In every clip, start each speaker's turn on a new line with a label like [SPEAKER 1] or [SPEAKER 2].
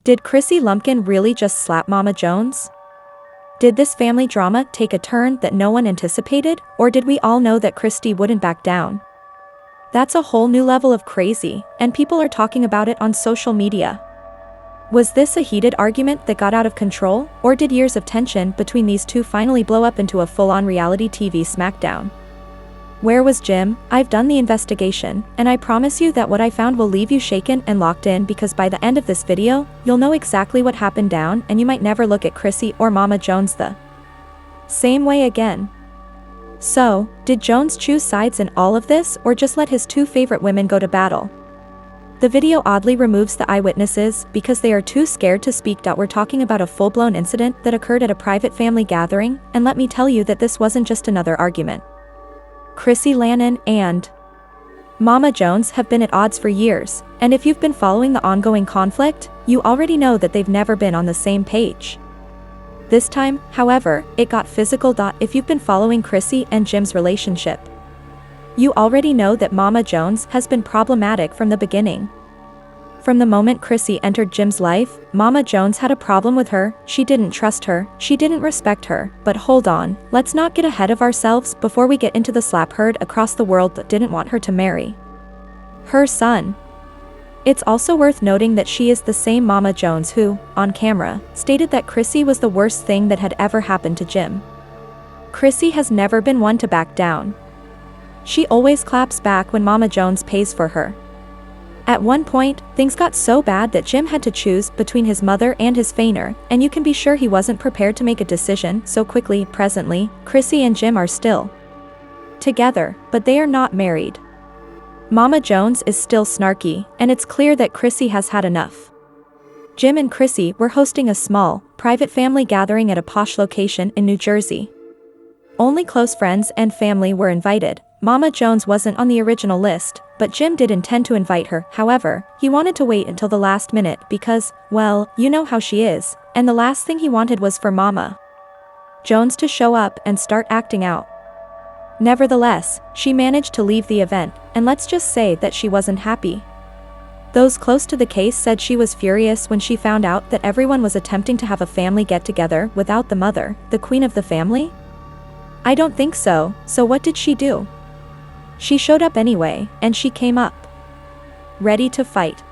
[SPEAKER 1] Did Chrissy Lumpkin really just slap Mama Jones? Did this family drama take a turn that no one anticipated, or did we all know that Christy wouldn't back down? That's a whole new level of crazy, and people are talking about it on social media. Was this a heated argument that got out of control, or did years of tension between these two finally blow up into a full-on reality TV smackdown? Where was Jim? I've done the investigation, and I promise you that what I found will leave you shaken and locked in, because by the end of this video, you'll know exactly what happened down, and you might never look at Chrissy or Mama Jones the same way again. So, did Jones choose sides in all of this, or just let his two favorite women go to battle? The video oddly removes the eyewitnesses because they are too scared to speak. We're talking about a full-blown incident that occurred at a private family gathering, and let me tell you that this wasn't just another argument. Chrissy Lannan and Mama Jones have been at odds for years, and if you've been following the ongoing conflict, you already know that they've never been on the same page. This time, however, it got physical. If you've been following Chrissy and Jim's relationship, you already know that Mama Jones has been problematic from the beginning. From the moment Chrissy entered Jim's life, Mama Jones had a problem with her. She didn't trust her, she didn't respect her. But hold on, let's not get ahead of ourselves before we get into the slap heard across the world that didn't want her to marry her son. It's also worth noting that she is the same Mama Jones who, on camera, stated that Chrissy was the worst thing that had ever happened to Jim. Chrissy has never been one to back down. She always claps back when Mama Jones pays for her. At one point, things got so bad that Jim had to choose between his mother and his feigner, and you can be sure he wasn't prepared to make a decision so quickly. Presently, Chrissy and Jim are still together, but they are not married. Mama Jones is still snarky, and it's clear that Chrissy has had enough. Jim and Chrissy were hosting a small, private family gathering at a posh location in New Jersey. Only close friends and family were invited. Mama Jones wasn't on the original list, but Jim did intend to invite her. However, he wanted to wait until the last minute because, well, you know how she is, and the last thing he wanted was for Mama Jones to show up and start acting out. Nevertheless, she managed to leave the event, and let's just say that she wasn't happy. Those close to the case said she was furious when she found out that everyone was attempting to have a family get-together without the mother, the queen of the family. I don't think so, so what did she do? She showed up anyway, and she came up ready to fight.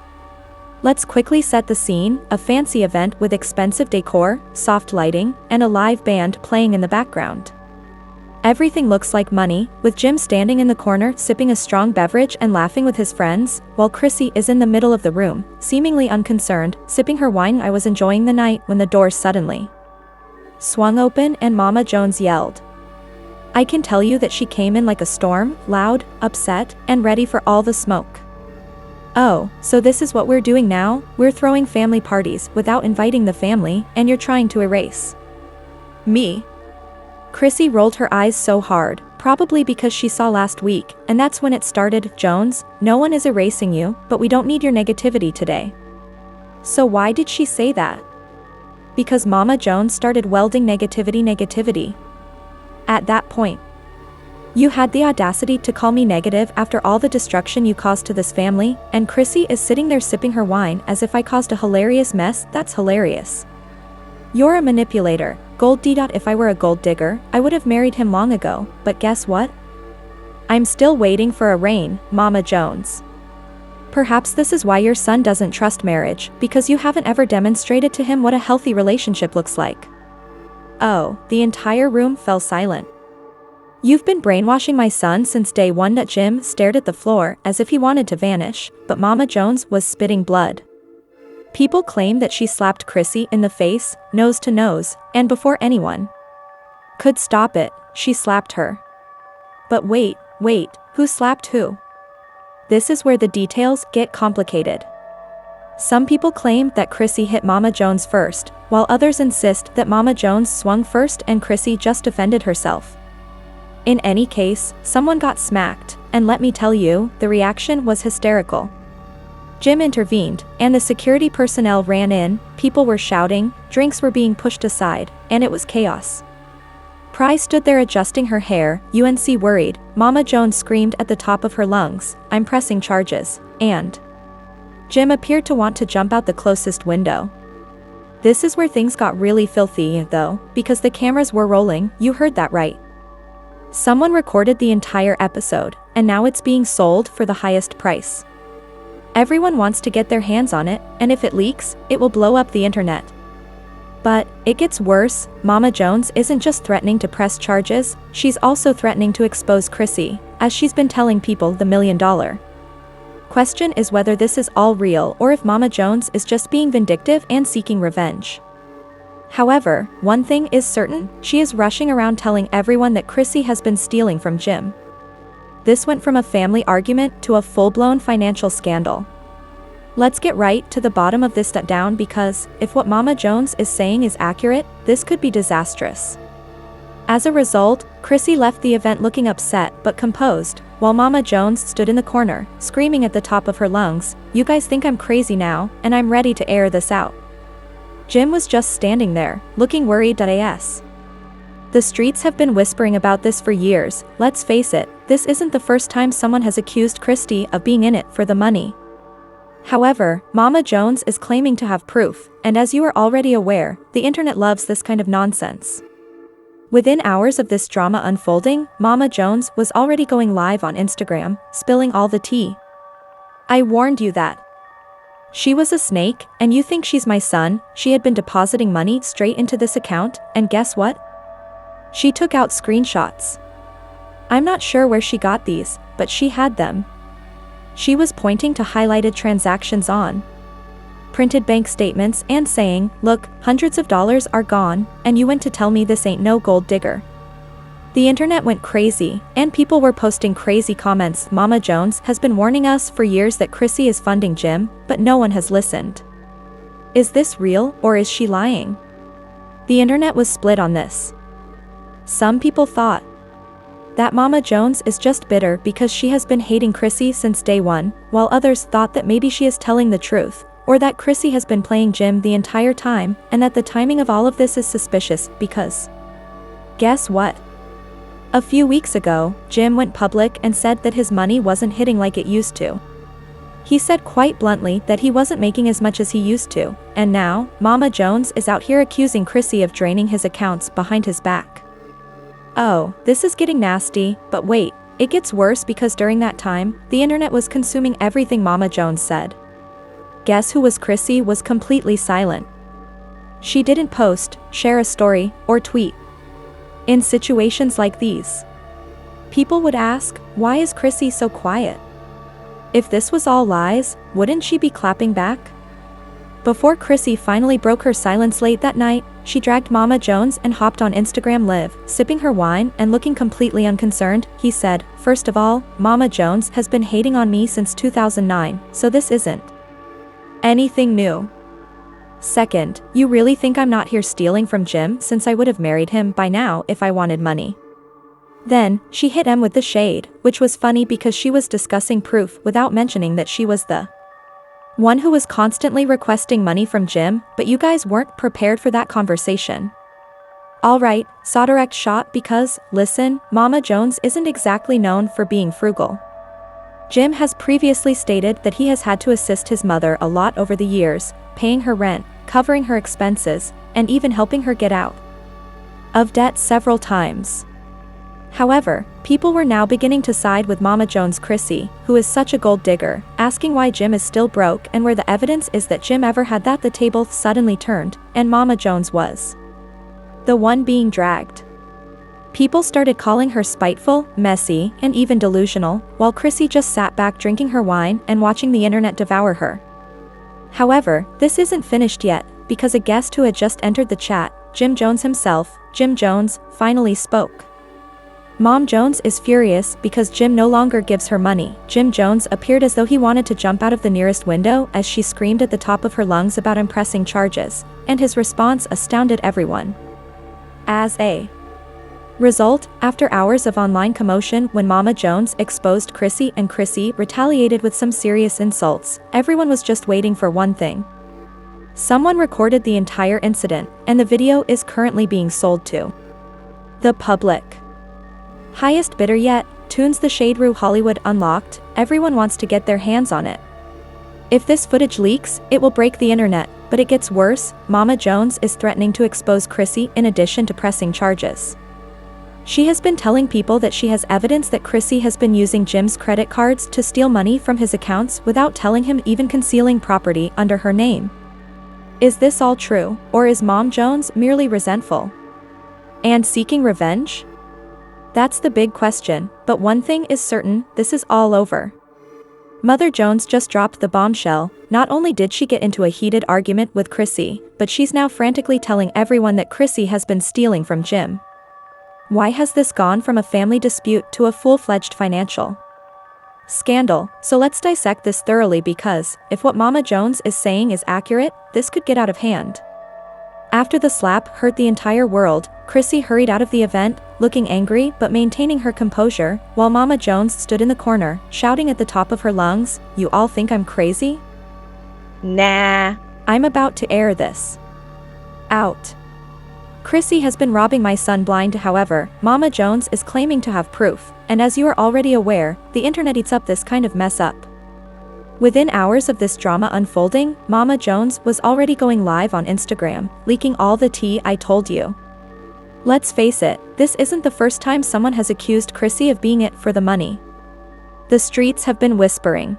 [SPEAKER 1] Let's quickly set the scene: a fancy event with expensive decor, soft lighting, and a live band playing in the background. Everything looks like money, with Jim standing in the corner sipping a strong beverage and laughing with his friends, while Chrissy is in the middle of the room, seemingly unconcerned, sipping her wine. I was enjoying the night when the door suddenly swung open and Mama Jones yelled. I can tell you that she came in like a storm, loud, upset, and ready for all the smoke. Oh, so this is what we're doing now? We're throwing family parties without inviting the family, and you're trying to erase me? Chrissy rolled her eyes so hard, probably because she saw last week, and that's when it started. Jones, no one is erasing you, but we don't need your negativity today. So why did she say that? Because Mama Jones started welding negativity. At that point, you had the audacity to call me negative after all the destruction you caused to this family, and Chrissy is sitting there sipping her wine as if I caused a hilarious mess. That's hilarious. You're a manipulator. Gold D. If I were a gold digger, I would have married him long ago, but guess what? I'm still waiting for a rain, Mama Jones. Perhaps this is why your son doesn't trust marriage, because you haven't ever demonstrated to him what a healthy relationship looks like. Oh, the entire room fell silent. You've been brainwashing my son since day one. Jim stared at the floor as if he wanted to vanish, but Mama Jones was spitting blood. People claim that she slapped Chrissy in the face, nose to nose, and before anyone could stop it, she slapped her. But wait, who slapped who? This is where the details get complicated. Some people claim that Chrissy hit Mama Jones first, while others insist that Mama Jones swung first and Chrissy just defended herself. In any case, someone got smacked, and let me tell you, the reaction was hysterical. Jim intervened, and the security personnel ran in. People were shouting, drinks were being pushed aside, and it was chaos. Pry stood there adjusting her hair, UNC worried. Mama Jones screamed at the top of her lungs, I'm pressing charges, and Jim appeared to want to jump out the closest window. This is where things got really filthy, though, because the cameras were rolling. You heard that right. Someone recorded the entire episode, and now it's being sold for the highest price. Everyone wants to get their hands on it, and if it leaks, it will blow up the internet. But it gets worse. Mama Jones isn't just threatening to press charges, she's also threatening to expose Chrissy, as she's been telling people the $1 million question is whether this is all real or if Mama Jones is just being vindictive and seeking revenge. However, one thing is certain, she is rushing around telling everyone that Chrissy has been stealing from Jim. This went from a family argument to a full-blown financial scandal. Let's get right to the bottom of this down because, if what Mama Jones is saying is accurate, this could be disastrous. As a result, Chrissy left the event looking upset but composed, while Mama Jones stood in the corner, screaming at the top of her lungs, "You guys think I'm crazy now, and I'm ready to air this out." Jim was just standing there, looking worried as. The streets have been whispering about this for years. Let's face it, this isn't the first time someone has accused Chrissy of being in it for the money. However, Mama Jones is claiming to have proof, and as you are already aware, the internet loves this kind of nonsense. Within hours of this drama unfolding, Mama Jones was already going live on Instagram, spilling all the tea. "I warned you that she was a snake, and you think she's my son. She had been depositing money straight into this account, and guess what? She took out screenshots. I'm not sure where she got these, but she had them. She was pointing to highlighted transactions on printed bank statements and saying, 'Look, hundreds of dollars are gone, and you went to tell me this ain't no gold digger.'" The internet went crazy, and people were posting crazy comments. Mama Jones has been warning us for years that Chrissy is funding Jim, but no one has listened. Is this real, or is she lying? The internet was split on this. Some people thought that Mama Jones is just bitter because she has been hating Chrissy since day one, while others thought that maybe she is telling the truth, or that Chrissy has been playing Jim the entire time, and that the timing of all of this is suspicious because guess what? A few weeks ago, Jim went public and said that his money wasn't hitting like it used to. He said quite bluntly that he wasn't making as much as he used to, and now, Mama Jones is out here accusing Chrissy of draining his accounts behind his back. Oh, this is getting nasty, but wait, it gets worse because during that time, the internet was consuming everything Mama Jones said. Guess who was Chrissy was completely silent. She didn't post, share a story, or tweet. In situations like these, people would ask, why is Chrissy so quiet? If this was all lies, wouldn't she be clapping back? Before Chrissy finally broke her silence late that night, she dragged Mama Jones and hopped on Instagram Live, sipping her wine and looking completely unconcerned. He said, "First of all, Mama Jones has been hating on me since 2009, so this isn't anything new. Second, you really think I'm not here stealing from Jim since I would have married him by now if I wanted money?" Then, she hit him with the shade, which was funny because she was discussing proof without mentioning that she was the one who was constantly requesting money from Jim, but you guys weren't prepared for that conversation. Alright, saw direct shot because, listen, Mama Jones isn't exactly known for being frugal. Jim has previously stated that he has had to assist his mother a lot over the years, paying her rent, covering her expenses, and even helping her get out of debt several times. However, people were now beginning to side with Mama Jones' Chrissy, who is such a gold digger, asking why Jim is still broke and where the evidence is that Jim ever had that. The table suddenly turned, and Mama Jones was the one being dragged. People started calling her spiteful, messy, and even delusional, while Chrissy just sat back drinking her wine and watching the internet devour her. However, this isn't finished yet, because a guest who had just entered the chat, Jim Jones himself, Jim Jones, finally spoke. Mom Jones is furious because Jim no longer gives her money. Jim Jones appeared as though he wanted to jump out of the nearest window as she screamed at the top of her lungs about him pressing charges, and his response astounded everyone. As a result, after hours of online commotion when Mama Jones exposed Chrissy and Chrissy retaliated with some serious insults, everyone was just waiting for one thing. Someone recorded the entire incident, and the video is currently being sold to the public. Highest bidder yet, tunes the Shade Room Hollywood unlocked, everyone wants to get their hands on it. If this footage leaks, it will break the internet, But it gets worse, Mama Jones is threatening to expose Chrissy in addition to pressing charges. She has been telling people that she has evidence that Chrissy has been using Jim's credit cards to steal money from his accounts without telling him, even concealing property under her name. Is this all true, or is Mom Jones merely resentful and seeking revenge? That's the big question, but one thing is certain, this is all over. Mother Jones just dropped the bombshell. Not only did she get into a heated argument with Chrissy, but she's now frantically telling everyone that Chrissy has been stealing from Jim. Why has this gone from a family dispute to a full-fledged financial scandal? So let's dissect this thoroughly, because if what Mama Jones is saying is accurate, this could get out of hand. After the slap hurt the entire world, Chrissy hurried out of the event, looking angry but maintaining her composure, while Mama Jones stood in the corner, shouting at the top of her lungs, "You all think I'm crazy? Nah, I'm about to air this out. Chrissy has been robbing my son blind." However, Mama Jones is claiming to have proof, and as you are already aware, the internet eats up this kind of mess up. Within hours of this drama unfolding, Mama Jones was already going live on Instagram, leaking all the tea. "I told you." Let's face it, this isn't the first time someone has accused Chrissy of being it for the money. The streets have been whispering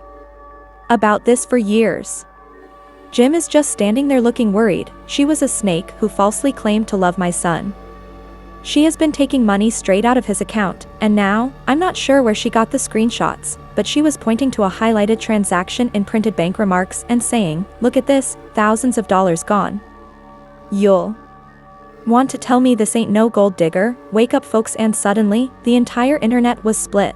[SPEAKER 1] about this for years. Jim is just standing there looking worried. "She was a snake who falsely claimed to love my son. She has been taking money straight out of his account, and now, I'm not sure where she got the screenshots, but she was pointing to a highlighted transaction in printed bank remarks and saying, 'Look at this, thousands of dollars gone. You'll want to tell me this ain't no gold digger?' Wake up, folks." And suddenly, the entire internet was split.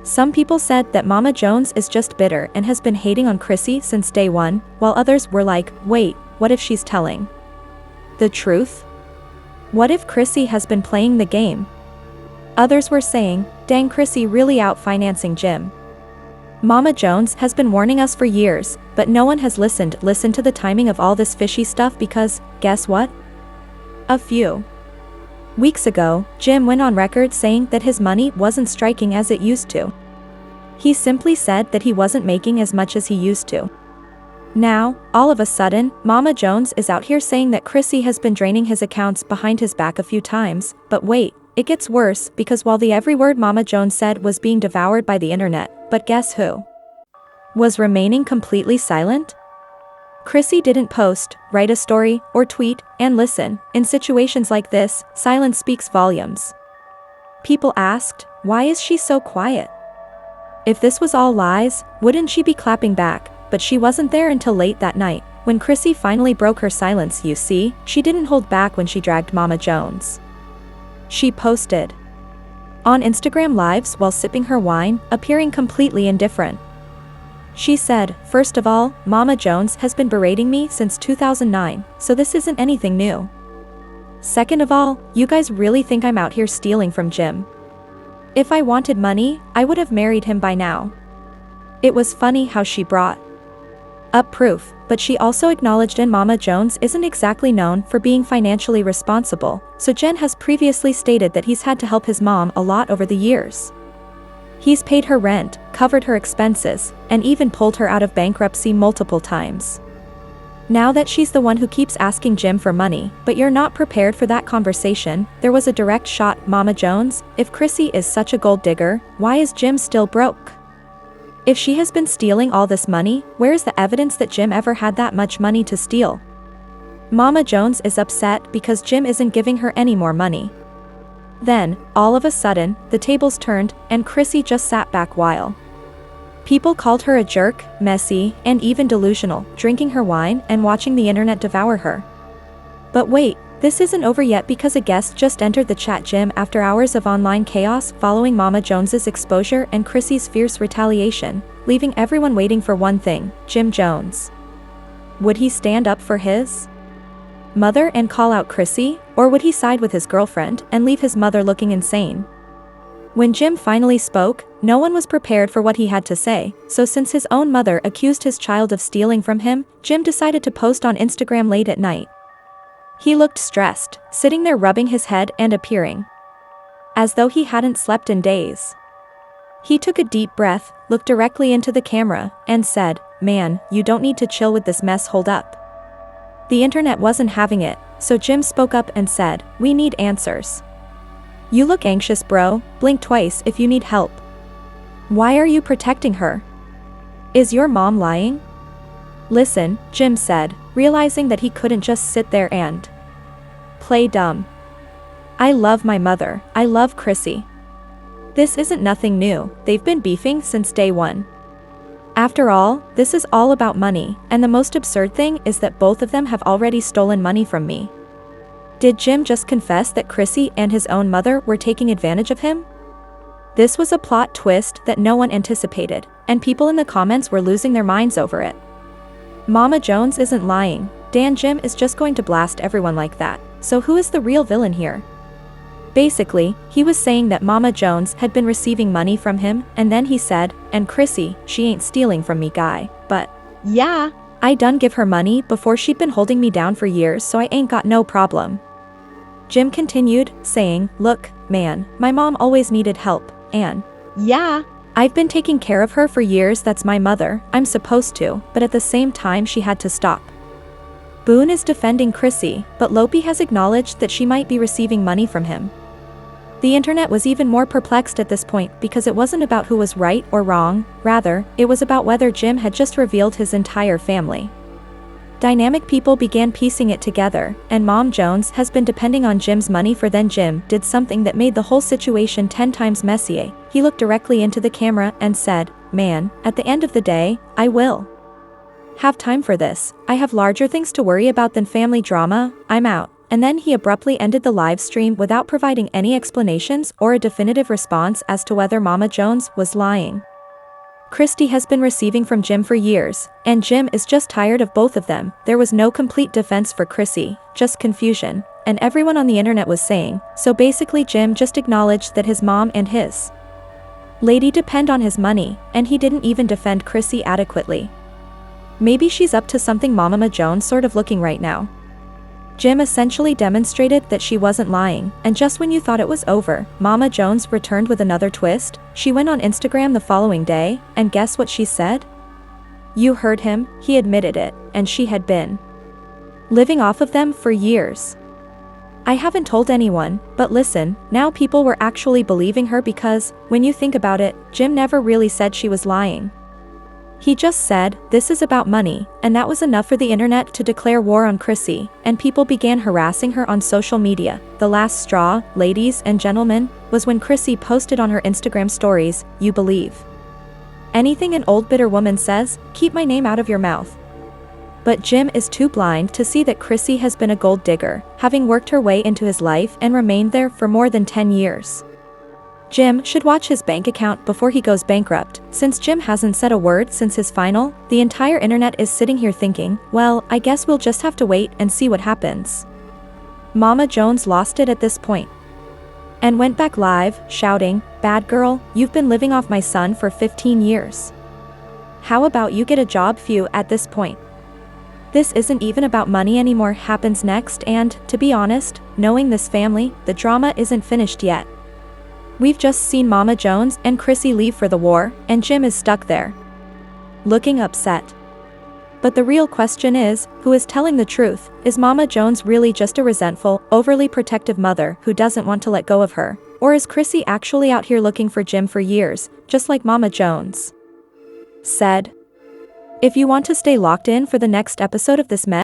[SPEAKER 1] Some people said that Mama Jones is just bitter and has been hating on Chrissy since day one, while others were like, "Wait, what if she's telling the truth? What if Chrissy has been playing the game?" Others were saying, "Dang, Chrissy really out financing Jim." Mama Jones has been warning us for years, but no one has listened. Listen to the timing of all this fishy stuff, because, guess what? A few weeks ago, Jim went on record saying that his money wasn't striking as it used to. He simply said that he wasn't making as much as he used to. Now, all of a sudden, Mama Jones is out here saying that Chrissy has been draining his accounts behind his back a few times. But wait, it gets worse, because while the every word Mama Jones said was being devoured by the internet, but guess who was remaining completely silent? Chrissy didn't post, write a story, or tweet, and listen. In situations like this, silence speaks volumes. People asked, why is she so quiet? If this was all lies, wouldn't she be clapping back? But she wasn't there until late that night, when Chrissy finally broke her silence. You see, she didn't hold back when she dragged Mama Jones. She posted on Instagram Lives while sipping her wine, appearing completely indifferent. She said, "First of all, Mama Jones has been berating me since 2009, so this isn't anything new. Second of all, you guys really think I'm out here stealing from Jim? If I wanted money, I would have married him by now." It was funny how she brought up proof, but she also acknowledged Mama Jones isn't exactly known for being financially responsible, so Jen has previously stated that he's had to help his mom a lot over the years. He's paid her rent, covered her expenses, and even pulled her out of bankruptcy multiple times. Now that she's the one who keeps asking Jim for money, but you're not prepared for that conversation, there was a direct shot. Mama Jones, if Chrissy is such a gold digger, why is Jim still broke? If she has been stealing all this money, where is the evidence that Jim ever had that much money to steal? Mama Jones is upset because Jim isn't giving her any more money. Then, all of a sudden, the tables turned, and Chrissy just sat back while people called her a jerk, messy, and even delusional, drinking her wine and watching the internet devour her. But wait, this isn't over yet, because a guest just entered the chat. Jim, after hours of online chaos following Mama Jones's exposure and Chrissy's fierce retaliation, leaving everyone waiting for one thing, Jim Jones. Would he stand up for his mother and call out Chrissy, or would he side with his girlfriend and leave his mother looking insane? When Jim finally spoke, no one was prepared for what he had to say, so since his own mother accused his child of stealing from him, Jim decided to post on Instagram late at night. He looked stressed, sitting there rubbing his head and appearing as though he hadn't slept in days. He took a deep breath, looked directly into the camera, and said, "Man, you don't need to chill with this mess. Hold up. The internet wasn't having it, so Jim spoke up and said, "We need answers. You look anxious, bro. Blink twice if you need help. Why are you protecting her? Is your mom lying?" "Listen," Jim said, realizing that he couldn't just sit there and play dumb. "I love my mother. I love Chrissy. This isn't nothing new. They've been beefing since day one. After all, this is all about money, and the most absurd thing is that both of them have already stolen money from me." Did Jim just confess that Chrissy and his own mother were taking advantage of him? This was a plot twist that no one anticipated, and people in the comments were losing their minds over it. Mama Jones isn't lying. Jim is just going to blast everyone like that. So who is the real villain here? Basically, he was saying that Mama Jones had been receiving money from him, and then he said, "And Chrissy, she ain't stealing from me, guy. But yeah, I done give her money before she'd been holding me down for years, so I ain't got no problem." Jim continued, saying, "Look, man, my mom always needed help, and yeah, I've been taking care of her for years. That's my mother. I'm supposed to, but at the same time she had to stop." Boone is defending Chrissy, but Lopi has acknowledged that she might be receiving money from him. The internet was even more perplexed at this point because it wasn't about who was right or wrong, rather, it was about whether Jim had just revealed his entire family. Dynamic people began piecing it together, and Mom Jones has been depending on Jim's money for then Jim did something that made the whole situation 10 times messier. He looked directly into the camera and said, "Man, at the end of the day, I will have time for this. I have larger things to worry about than family drama. I'm out." And then he abruptly ended the live stream without providing any explanations or a definitive response as to whether Mama Jones was lying. Christy has been receiving from Jim for years, and Jim is just tired of both of them. There was no complete defense for Chrissy, just confusion, and everyone on the internet was saying, so basically Jim just acknowledged that his mom and his lady depend on his money, and he didn't even defend Chrissy adequately. Maybe she's up to something Mama Jones sort of looking right now. Jim essentially demonstrated that she wasn't lying, and just when you thought it was over, Mama Jones returned with another twist. She went on Instagram the following day, and guess what she said? You heard him, he admitted it, and she had been living off of them for years. I haven't told anyone, but listen, now people were actually believing her because, when you think about it, Jim never really said she was lying. He just said, "This is about money," and that was enough for the internet to declare war on Chrissy, and people began harassing her on social media. The last straw, ladies and gentlemen, was when Chrissy posted on her Instagram stories, "You believe anything an old bitter woman says, keep my name out of your mouth." But Jim is too blind to see that Chrissy has been a gold digger, having worked her way into his life and remained there for more than 10 years. Jim should watch his bank account before he goes bankrupt. Since Jim hasn't said a word since his final, the entire internet is sitting here thinking, well, I guess we'll just have to wait and see what happens. Mama Jones lost it at this point and went back live, shouting, "Bad girl, you've been living off my son for 15 years. How about you get a job?" Few at this point. This isn't even about money anymore happens next, and, to be honest, knowing this family, the drama isn't finished yet. We've just seen Mama Jones and Chrissy leave for the war, and Jim is stuck there, looking upset. But the real question is, who is telling the truth? Is Mama Jones really just a resentful, overly protective mother who doesn't want to let go of her? Or is Chrissy actually out here looking for Jim for years, just like Mama Jones said? If you want to stay locked in for the next episode of this mess,